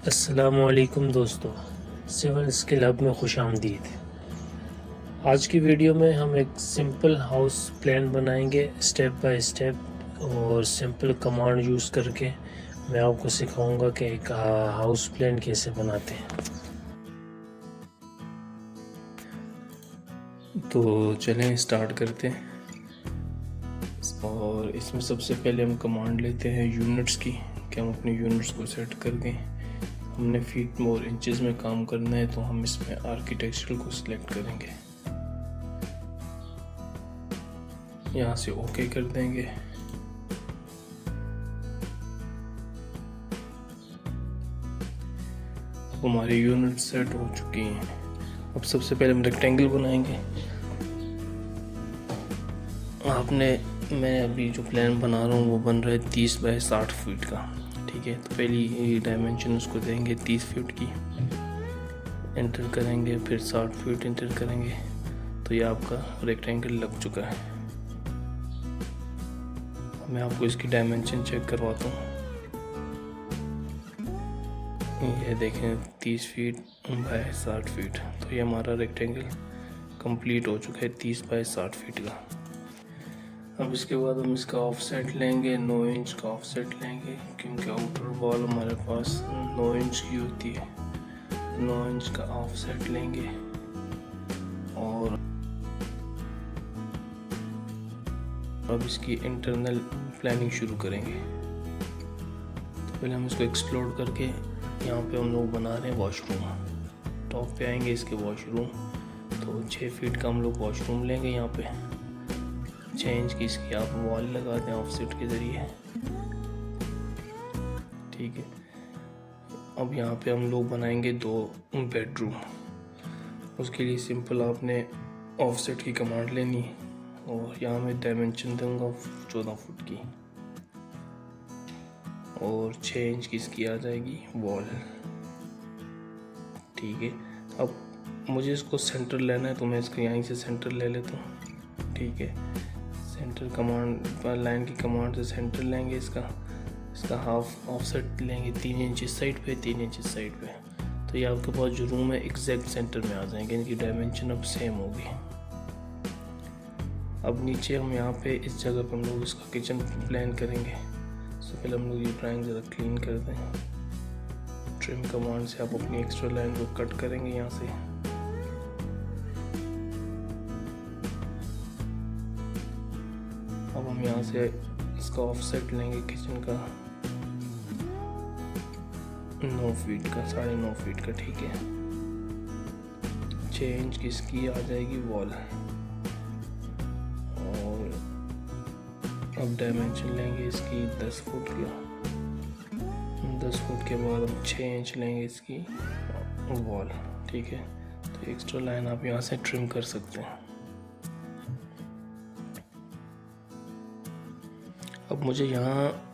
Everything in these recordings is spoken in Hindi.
अस्सलामुअलैकुम दोस्तों, सिविल स्किल हब में खुश आमदीद। आज की वीडियो में हम एक सिंपल हाउस प्लान बनाएंगे स्टेप बाय स्टेप, और सिंपल कमांड यूज़ करके मैं आपको सिखाऊंगा कि एक हाउस प्लान कैसे बनाते हैं। तो चलें स्टार्ट करते हैं। और इसमें सबसे पहले हम कमांड लेते हैं यूनिट्स की, कि हम अपने यूनिट्स को सेट कर दें। हमने फीट और इंचेस में काम करना है, तो हम इसमें आर्किटेक्चरल को सिलेक्ट करेंगे, यहाँ से ओके कर देंगे। अब हमारी यूनिट सेट हो चुकी हैं। अब सबसे पहले हम रेक्टेंगल बनाएंगे। मैं अभी जो प्लान बना रहा हूँ वो बन रहा है 30 बाय 60 फीट का, ठीक है। तो पहली डायमेंशन उसको देंगे 30 फीट की, एंटर करेंगे, फिर 60 फीट एंटर करेंगे, तो ये आपका रेक्टेंगल लग चुका है। मैं आपको इसकी डायमेंशन चेक करवाता हूँ। ये देखें 30 फीट बाय 60 फीट, तो ये हमारा रेक्टेंगल कंप्लीट हो चुका है 30 बाय 60 फीट का। अब इसके बाद हम इसका ऑफसेट लेंगे, 9 इंच का ऑफसेट लेंगे, क्योंकि आउटर वॉल हमारे पास 9 इंच की होती है। 9 इंच का ऑफसेट लेंगे और अब इसकी इंटरनल प्लानिंग शुरू करेंगे। तो पहले हम इसको एक्सप्लोर करके यहाँ पे हम लोग बना रहे हैं वॉशरूम। टॉप पे आएंगे इसके वॉशरूम, तो 6 फीट का हम लोग वॉशरूम लेंगे। यहाँ पे 6 इंच की इसकी आप वॉल लगा दें ऑफसेट के ज़रिए, ठीक है। अब यहाँ पे हम लोग बनाएंगे 2 बेडरूम। उसके लिए सिंपल आपने ऑफसेट की कमांड लेनी, और यहाँ मैं डायमेंशन दूंगा 14 फुट की, और 6 इंच की इसकी आ जाएगी वॉल, ठीक है। अब मुझे इसको सेंटर लेना है, तो मैं इसको यहीं से सेंटर ले लेता हूँ, ठीक है। सेंटर कमांड लाइन की कमांड से सेंटर लेंगे। इसका हाफ ऑफसेट लेंगे 3 इंच इस साइड पे, 3 इंच इस साइड पे, तो ये आपके पास जो रूम है एग्जैक्ट सेंटर में आ जाएंगे। इनकी डायमेंशन अब सेम होगी। अब नीचे हम यहाँ पे इस जगह पर हम लोग इसका किचन प्लान करेंगे। सबसे पहले हम लोग ये ड्राइंग ज़रा क्लीन कर दें। ट्रिम कमांड से आप अपनी एक्स्ट्रा लाइन को कट करेंगे यहाँ से। अब हम यहाँ से इसका ऑफसेट लेंगे किचन का 9 फीट का, 9.5 फीट का, ठीक है। 6 इंच की इसकी आ जाएगी वॉल, और अब डायमेंशन लेंगे इसकी 10 फुट का। 10 फुट के बाद हम 6 इंच लेंगे इसकी वॉल, ठीक है। तो एक्स्ट्रा लाइन आप यहाँ से ट्रिम कर सकते हैं। अब मुझे यहाँ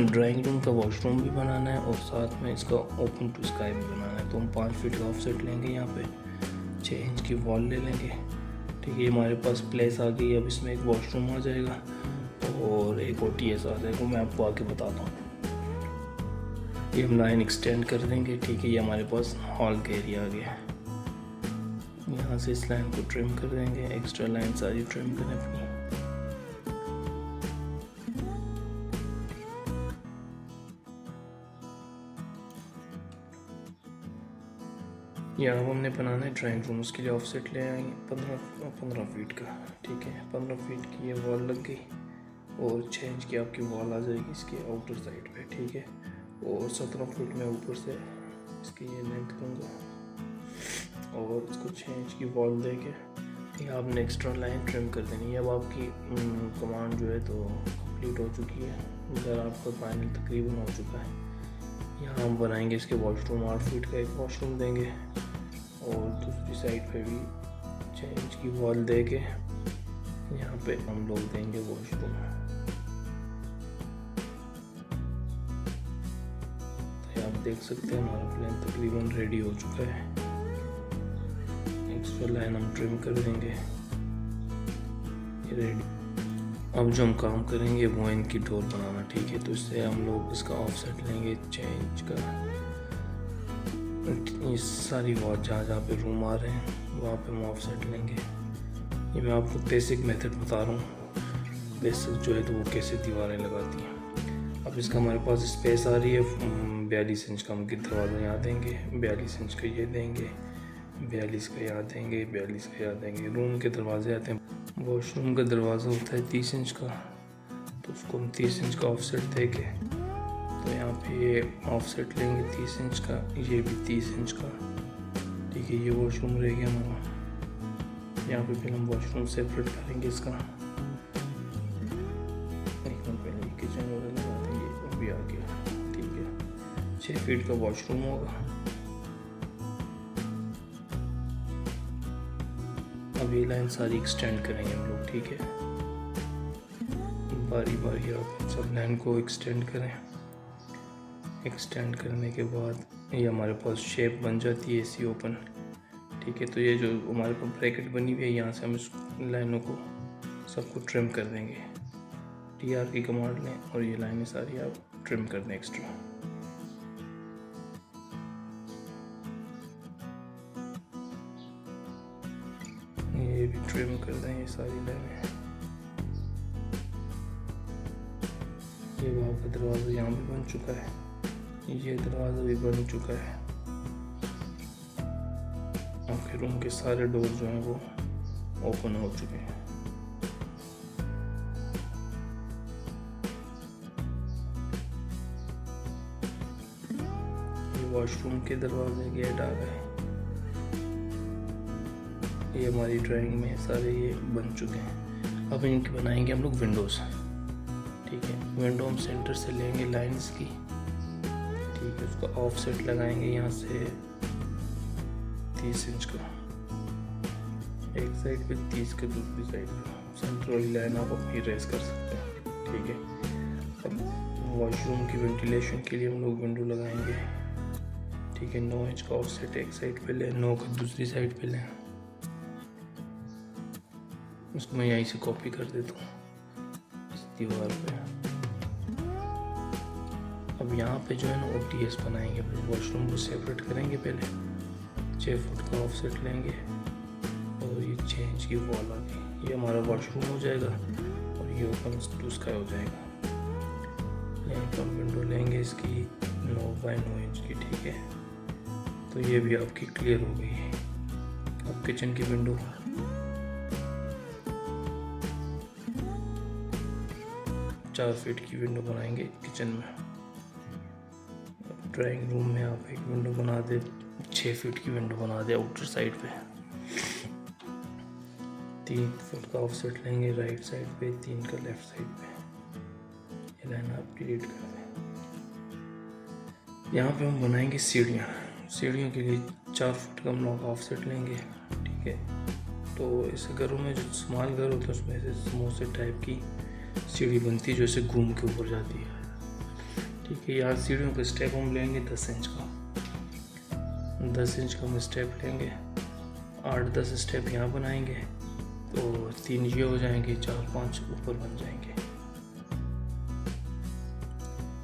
ड्राइंग रूम का वॉशरूम भी बनाना है, और साथ में इसका ओपन टू स्काई भी बनाना है। तो हम 5 फीट का ऑफसेट लेंगे, यहाँ पे 6 इंच की वॉल ले लेंगे, ठीक है। हमारे पास प्लेस आ गई। अब इसमें एक वॉशरूम आ जाएगा और एक OTS आ जाएगा, मैं आपको आगे बताता हूँ। ये हम लाइन एक्सटेंड कर देंगे, ठीक है। ये हमारे पास हॉल का एरिया आ गया। यहाँ से इस लाइन को ट्रिम कर देंगे, एक्स्ट्रा लाइन सारी ट्रिम करें अपनी। यहाँ हमने बनाना है ड्राइंग रूम। उसके लिए ऑफसेट ले आएंगे 15 फीट का, ठीक है। 15 फीट की ये वॉल लग गई, और 6 इंच की आपकी वॉल आ जाएगी इसके आउटर साइड पे, ठीक है। और 17 फीट में ऊपर से इसकी ये लेंथ लूँगा, और इसको 6 इंच की वॉल दे के यहाँ आपने एक्स्ट्रा लाइन ट्रिम कर देनी है। अब आपकी कमांड जो है तो कंप्लीट हो चुकी है। इधर आपका फाइनल तकरीबन हो चुका है। यहाँ हम बनाएंगे इसके वॉशरूम। 8 फीट का एक वॉशरूम देंगे, और दूसरी साइड पे भी 6 इंच की वॉल दे के यहाँ पे हम लोग देंगे वॉशरूम। तो आप देख सकते हैं हमारा प्लान तकरीबन रेडी हो चुका है। एक्स्ट्रा लाइन हम ट्रिम कर देंगे, ये रेडी। अब जो हम काम करेंगे वो इनकी डोर बनाना, ठीक है। तो इससे हम लोग इसका ऑफसेट लेंगे 6 इंच का, ये सारी वॉल जहाँ जहाँ पे रूम आ रहे हैं वहाँ पे हम ऑफसेट लेंगे। ये मैं आपको बेसिक मेथड बता रहा हूँ, बेसिक जो है तो वो कैसे दीवारें लगाती हैं। अब इसका हमारे पास स्पेस आ रही है 42 इंच का, हम दरवाज़ा यहाँ देंगे, 42 इंच का ये देंगे, 42 का यहाँ देंगे, 42 का यहाँ देंगे। रूम के दरवाजे आते हैं, वॉशरूम का दरवाज़ा होता है 30 इंच का, तो उसको हम 30 इंच का ऑफसेट देंगे। तो यहाँ पे ये ऑफसेट लेंगे 30 इंच का, ये भी 30 इंच का, ठीक है। ये वॉशरूम रहेगा हमारा। यहाँ पे पहले हम वॉशरूम सेपरेट करेंगे इसका, एक मिनट पहले ये किचन वगैरह लगा देंगे, वो भी आ गया, ठीक है। 6 फीट का वॉशरूम होगा। अब ये लाइन सारी एक्सटेंड करेंगे हम लोग, ठीक है। बारी बारी आप सब लाइन को एक्सटेंड करें। एक्सटेंड करने के बाद ये हमारे पास शेप बन जाती है एसी ओपन, ठीक है। तो ये जो हमारे पास ब्रैकेट बनी हुई है, यहाँ से हम इस लाइनों को सबको ट्रिम कर देंगे। TR की कमांड लें और ये लाइनें सारी आप ट्रिम कर दें एक्स्ट्रा। ये भी ट्रिम कर दें ये सारी लाइनें। ये वहाँ का दरवाज़ा यहाँ भी बन चुका है, ये दरवाज़ा भी बन चुका है। आपके रूम के सारे डोर जो हैं वो ओपन हो चुके हैं। ये वॉशरूम के दरवाजे गेट आ गए। ये हमारी ड्राइंग में सारे ये बन चुके हैं। अब इनकी बनाएंगे हम लोग विंडोज़, ठीक है। विंडो हम सेंटर से लेंगे लाइंस की, ठीक है। उसका ऑफसेट लगाएंगे यहाँ से 30 इंच का, एक साइड पे 30 का, दूसरी साइड पे। सेंटर वाली लाइन आप अपनी रेस कर सकते हैं, ठीक है। अब वॉशरूम की वेंटिलेशन के लिए हम लोग विंडो लगाएंगे, ठीक है। 9 इंच का ऑफसेट एक साइड पे लें, 9 का दूसरी साइड पे लें। उसको मैं यहीं से कॉपी कर देता हूँ इस दीवार पे। अब यहाँ पे जो है ना OTS बनाएंगे, वॉशरूम को सेपरेट करेंगे। पहले 6 फुट का ऑफसेट लेंगे और ये 6 इंच की वॉल आ गई। ये हमारा वॉशरूम हो जाएगा और ये ओपन उसका हो जाएगा। यहाँ पर हम विंडो लेंगे इसकी 9 बाय 9 इंच की, ठीक है। तो ये भी आपकी क्लियर हो गई है। अब किचन की विंडो 4 फीट की विंडो बनाएंगे किचन में। ड्राइंग रूम में आप एक विंडो बना दे, 6 फीट की विंडो बना दे आउटर साइड पे। 3 फुट का ऑफसेट लेंगे राइट साइड पे, 3 का लेफ्ट साइड पे। ये लाइन आप डिलीट कर दें। यहाँ पे हम बनाएंगे सीढ़ियाँ। सीढ़ियों के लिए 4 फुट का हम लोग ऑफसेट लेंगे, ठीक है। तो इस घरों में जो स्मॉल घर होता है उसमें से समोसे टाइप की सीढ़ी बनती है जो ऐसे घूम के ऊपर जाती है, ठीक है। यहाँ सीढ़ियों का स्टेप हम लेंगे 10 इंच का, 10 इंच का हम स्टेप लेंगे। 8-10 स्टेप यहाँ बनाएंगे तो 3 ये हो जाएंगे, 4-5 ऊपर बन जाएंगे।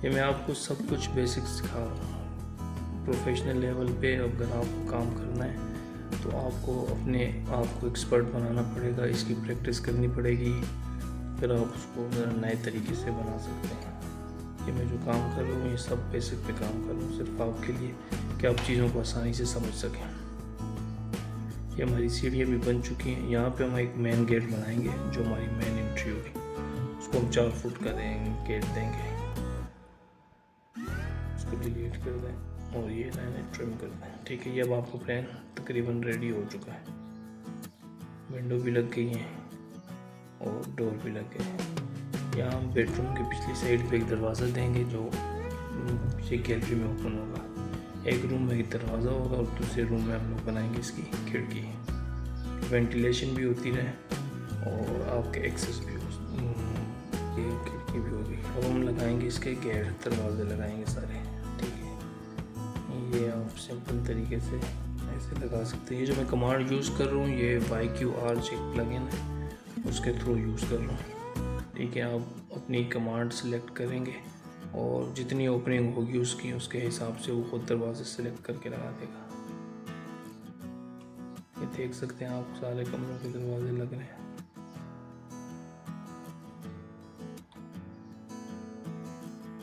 ये मैं आपको सब कुछ बेसिक सिखा रहा हूँ प्रोफेशनल लेवल पे। अब अगर आपको काम करना है तो आपको अपने आप को एक्सपर्ट बनाना पड़ेगा, इसकी प्रैक्टिस करनी पड़ेगी, फिर आप उसको नए तरीके से बना सकते हैं। ये मैं जो काम कर रहा हूँ ये सब बेसिक पे काम कर रहा हूँ सिर्फ आपके लिए कि आप चीज़ों को आसानी से समझ सकें। ये हमारी सीढ़ियाँ भी बन चुकी हैं। यहाँ पे हम एक मेन गेट बनाएंगे जो हमारी मेन एंट्री होगी, उसको हम 4 फुट का गेट देंगे। उसको डिलीट कर दें और ये लाइनें ट्रिम कर दें, ठीक है। ये अब आपका प्लान तकरीबन रेडी हो चुका है। विंडो भी लग गई हैं और डोर भी लग गए हैं। यहाँ हम बेडरूम की पिछली साइड पे एक दरवाज़ा देंगे जो पीछे गैलरी में ओपन होगा। एक रूम में एक दरवाज़ा होगा और दूसरे रूम में हम लोग बनाएंगे इसकी खिड़की, वेंटिलेशन भी होती रहे और आपके एक्सेस भी ये खिड़की भी होगी। अब हम लगाएंगे इसके गेट, दरवाजे लगाएंगे सारे, ठीक है। ये आप सिंपल तरीके से ऐसे लगा सकते हैं। ये जो मैं कमांड यूज़ कर रहा हूँ ये YQR एक प्लगइन है, उसके थ्रू यूज़ कर रहा हूँ, ठीक है। आप अपनी कमांड सेलेक्ट करेंगे और जितनी ओपनिंग होगी उसकी उसके हिसाब से वो खुद दरवाजे सेलेक्ट करके लगा देगा। ये देख सकते हैं आप, सारे कमरों के दरवाजे लग रहे हैं।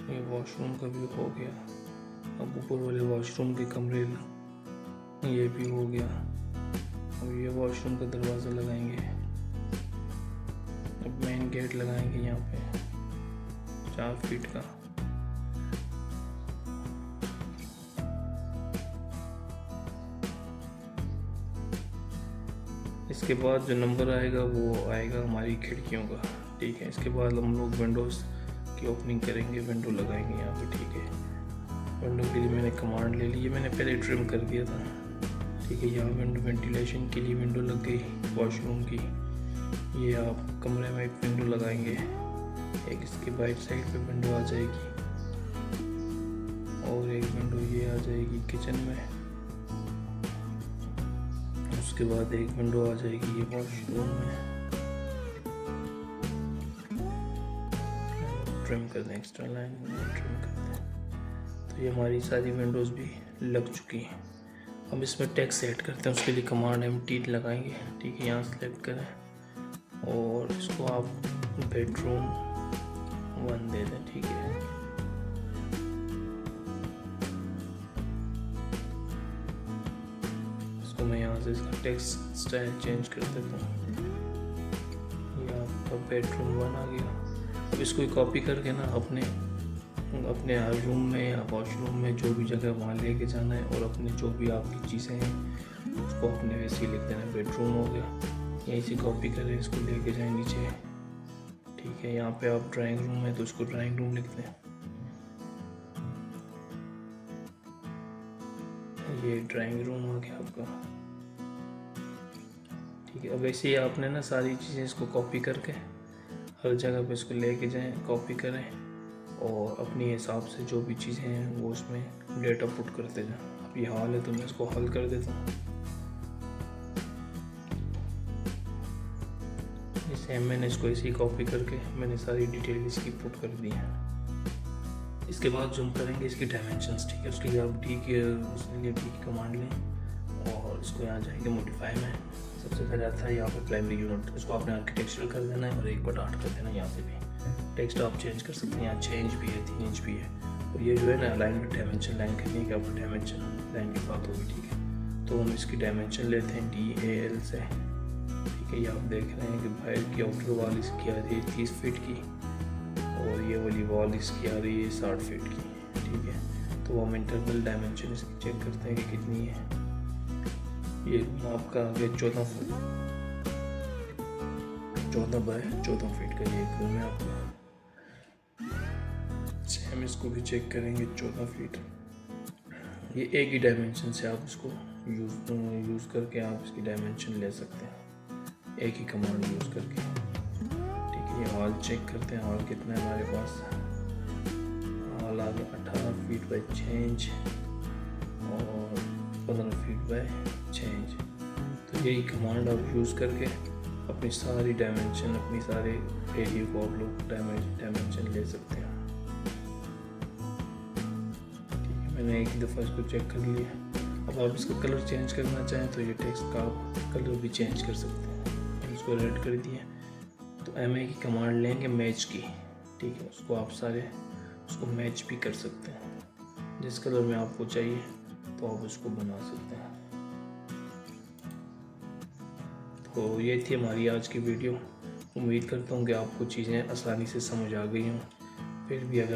ये वॉशरूम का भी हो गया। अब ऊपर वाले वॉशरूम के कमरे ये भी हो गया। अब ये वॉशरूम का दरवाज़ा लगाएंगे। अब मेन गेट लगाएंगे यहाँ पे 4 फीट का। इसके बाद जो नंबर आएगा वो आएगा हमारी खिड़कियों का, ठीक है। इसके बाद हम लोग विंडोज़ की ओपनिंग करेंगे, विंडो लगाएंगे यहाँ पे, ठीक है। विंडो के लिए मैंने कमांड ले ली, ये मैंने पहले ट्रिम कर दिया था, ठीक है। यहाँ विंडो वेंटिलेशन के लिए विंडो लग गई वॉशरूम की। ये आप कमरे में एक विंडो लगाएंगे, एक इसके बाइट साइड पे विंडो आ जाएगी और एक विंडो ये आ जाएगी किचन में। उसके बाद एक विंडो आ जाएगी ये वॉशरूम में। ट्रिम कर दें, एक्स्ट्रा लाइन ट्रिम कर दें। तो ये हमारी सारी विंडोज़ भी लग चुकी हैं। अब इसमें टेक्स्ट सेट करते हैं, उसके लिए कमांड MT लगाएंगे, ठीक है। यहाँ सेलेक्ट करें और इसको आप बेडरूम 1 दे दें, ठीक है। इसको मैं यहाँ से इसका टेक्स्ट स्टाइल चेंज कर देता हूँ। ये आपका बेडरूम 1 आ गया। अब इसको कॉपी करके ना अपने हर रूम में या वॉशरूम में जो भी जगह वहाँ लेके जाना है और अपने जो भी आपकी चीज़ें हैं उसको अपने वैसे ही लिख देना। बेडरूम हो गया, यहीं से कॉपी करें, इसको लेके जाएं नीचे, ठीक है। यहाँ पे आप ड्राइंग रूम है तो उसको ड्राइंग रूम लिख दें। ये ड्राइंग रूम हो गया आपका, ठीक है। अब ऐसे ही आपने ना सारी चीज़ें इसको कॉपी करके हर जगह पे इसको लेके जाएं, कॉपी करें और अपने हिसाब से जो भी चीज़ें हैं वो उसमें डेटा पुट करते जाएं। अब ये हॉल है तो मैं इसको हल कर देता हूँ। इसे मैंने इसको ऐसे ही कॉपी करके मैंने सारी डिटेल इसकी पुट कर दी है। इसके बाद जूम करेंगे इसकी डायमेंशंस, ठीक है। उसके लिए आप डी की कमांड लें और इसको यहाँ जाएंगे मॉडिफाई में। सबसे पहले आता है यहाँ पे प्राइमरी यूनिट, इसको आपने आर्किटेक्चरल कर देना है और 1/8 कर देना है। यहाँ से भी टेक्स्ट आप चेंज कर सकते हैं, यहाँ 6 इंच भी है, 3 इंच भी है। और ये जो है ना अलाइनमेंट डायमेंशन लाइन करनी है कि आपको डायमेंशन लाइन के साथ होगी, ठीक है। तो हम इसकी डायमेंशन लेते हैं DAL से, ठीक है। ये आप देख रहे हैं कि बाहर की आउटर वॉल इसकी आ रही है 30 फीट की और ये वाली वॉल इसकी आ रही है 60 फीट की, ठीक है। तो हम इंटरनल डायमेंशन इसकी चेक करते हैं कि कितनी है। ये आपका आ गया 14 बाय 14 फीट का ये रूम है आपका। सेम इसको भी चेक करेंगे 14 फीट। ये एक ही डायमेंशन से आप इसको यूज़ करके आप इसकी डायमेंशन ले सकते हैं, एक ही कमांड यूज़ करके, ठीक है। ये हॉल चेक करते हैं, हॉल कितना है हमारे पास। हॉल आ गया 18 फीट बाय 6 इंच और 15 फीट बाय 6 इंच। तो यही कमांड आप यूज़ करके अपनी सारी डायमेंशन, अपनी सारे एरिया को आप लोग डायमेंशन ले सकते हैं, ठीक है। मैंने एक दफ़ा इसको चेक कर लिया। अब आप इसका कलर चेंज करना चाहें तो ये टेक्स्ट का आप कलर भी चेंज कर सकते हैं। इसको रेड कर दिया तो MA की कमांड लेंगे मैच की, ठीक है। उसको आप सारे उसको मैच भी कर सकते हैं, जिस कलर में आपको चाहिए तो आप उसको बना सकते हैं। तो ये थी हमारी आज की वीडियो। उम्मीद करता हूँ कि आपको चीज़ें आसानी से समझ आ गई हों। फिर भी अगर